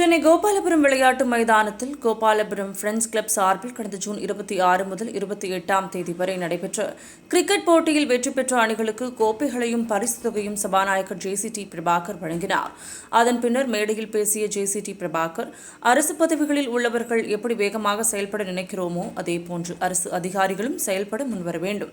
சென்னை கோபாலபுரம் விளையாட்டு மைதானத்தில் Gopalapuram friends club சார்பில் கடந்த ஜூன் 26 முதல் 28ஆம் தேதி வரை நடைபெற்ற கிரிக்கெட் போட்டியில் வெற்றி பெற்ற அணிகளுக்கு கோப்பைகளையும் பரிசு தொகையும் சபாநாயகர் ஜே.சி.டி. பிரபாகர் வழங்கினார். அதன் பின்னர் மேடையில் பேசிய ஜே.சி.டி. பிரபாகர், அரசு பதவிகளில் உள்ளவர்கள் எப்படி வேகமாக செயல்பட நினைக்கிறோமோ அதேபோன்று அரசு அதிகாரிகளும் செயல்பட முன்வர வேண்டும்.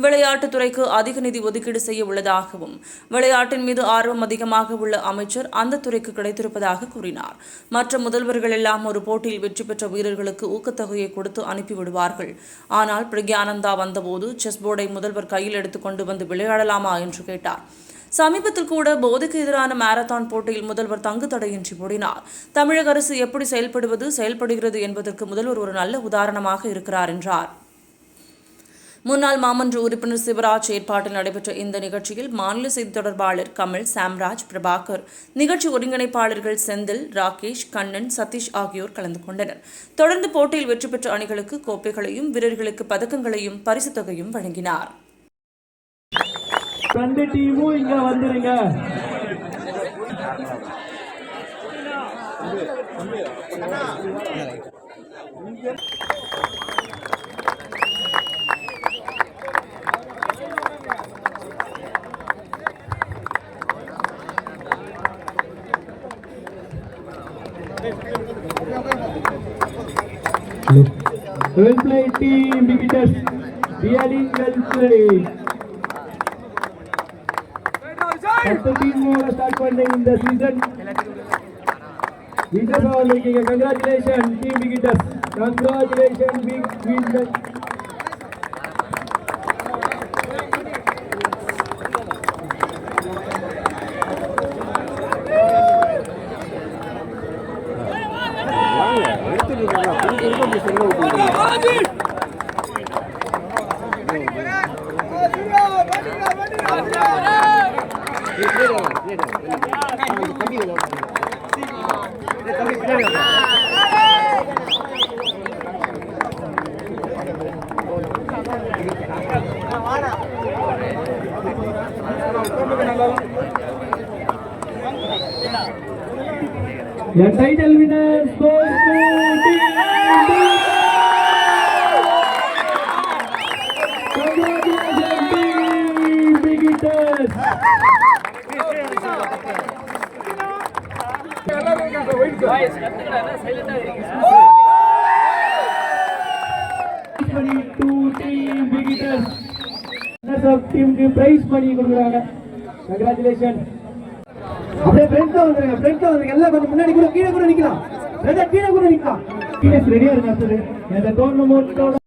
விளையாட்டுத்துறைக்கு அதிக நிதி ஒதுக்கீடு செய்ய உள்ளதாகவும் விளையாட்டின் மீது ஆர்வம் அதிகமாக உள்ள அமைச்சர் அந்த துறைக்கு கிடைத்திருப்பதாக கூறினார். மற்ற முதல்வர்கள் எல்லாம் ஒரு போட்டியில் வெற்றி பெற்ற வீரர்களுக்கு ஊக்கத்தொகையை கொடுத்து அனுப்பிவிடுவார்கள். ஆனால் பிரக்யானந்தா வந்தபோது செஸ் போர்டை முதல்வர் கையில் எடுத்துக்கொண்டு வந்து விளையாடலாமா என்று கேட்டார். சமீபத்தில் கூட போதைக்கு எதிரான மாரத்தான் போட்டியில் முதல்வர் தங்கு தடையின்றி ஓடினார். தமிழக அரசு எப்படி செயல்படுகிறது என்பதற்கு முதல்வர் ஒரு நல்ல உதாரணமாக இருக்கிறார் என்றார். முன்னாள் மாமன்ற உறுப்பினர் சிவராஜ் ஏற்பாட்டில் நடைபெற்ற இந்த நிகழ்ச்சியில் மாநில செய்தி தொடர்பாளர் கமல், சாம்ராஜ், பிரபாகர், நிகழ்ச்சி ஒருங்கிணைப்பாளர்கள் செந்தில், ராகேஷ், கண்ணன், சதீஷ் ஆகியோர் கலந்து கொண்டனர். தொடர்ந்து போட்டியில் வெற்றி பெற்ற அணிகளுக்கு கோப்பைகளையும் வீரர்களுக்கு பதக்கங்களையும் பரிசு தொகையும் வழங்கினார். Well played team, wicketers. Really well played. First team more start funding in the season. Wicketers are making a congratulations, team wicketers. Congratulations, big wicketers. The title winner goes to Congratulations, team wicketers. Team wicketers. Team prize money கொடுக்கறாங்க. Congratulations. அப்படியே friends வந்துருங்க எல்லாம் கொஞ்சம் முன்னாடி கூட கீழே கூட நிக்கலாம். ரெடியா கூட நிக்கலாம். கீழே ரெடியா இருங்க. அந்த டோர்னமெண்ட்